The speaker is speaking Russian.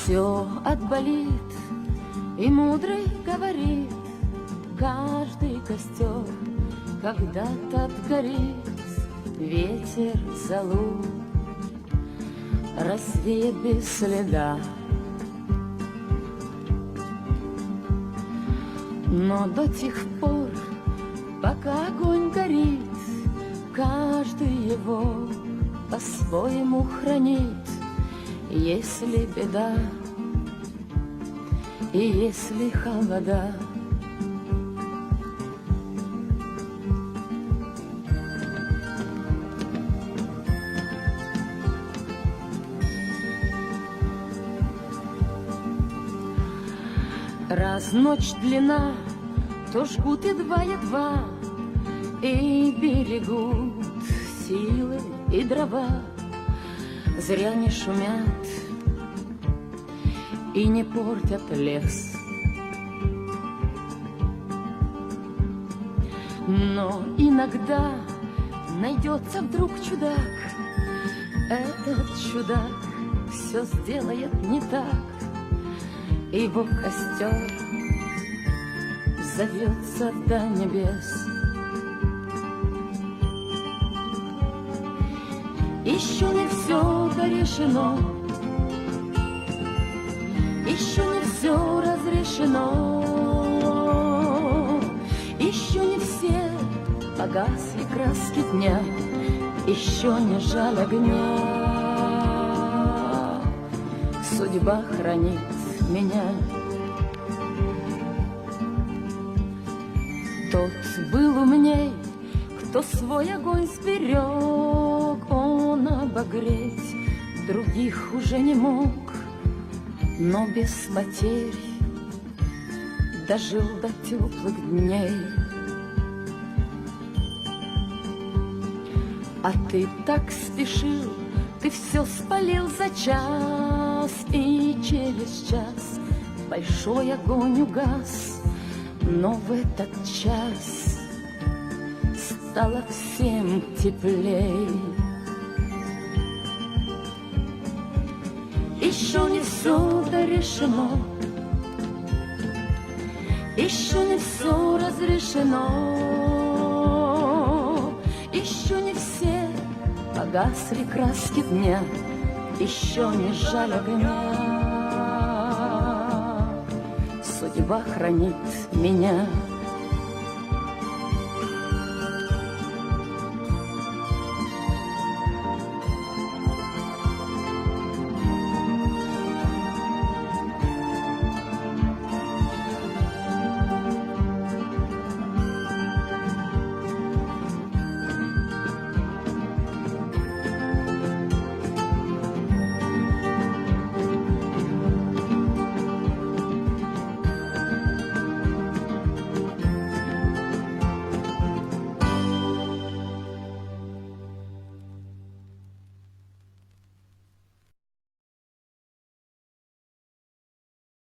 Все отболит, и мудрый говорит, каждый костер когда-то отгорит, ветер золу развеет без следа. Но до тех пор, пока огонь горит, каждый его по-своему хранит. Если беда и если холода, раз ночь длина, то жгут едва-едва и берегут силы и дрова. Зря не шумят и не портят лес. Но иногда найдется вдруг чудак. Этот чудак все сделает не так. Его костер зовется до небес. Еще не все дорешено, еще не все разрешено, еще не все погасли краски дня, еще не жаль огня. Судьба хранит меня. Тот был умней, кто свой огонь сберег, он обогреть других уже не мог, но без потерь дожил до теплых дней. А ты так спешил, ты все спалил за час, и через час большой огонь угас, но в этот час стало всем теплей. Еще не все дорешено, еще не все разрешено, еще не все погасли краски дня, еще не жаль огня. Судьба хранит меня.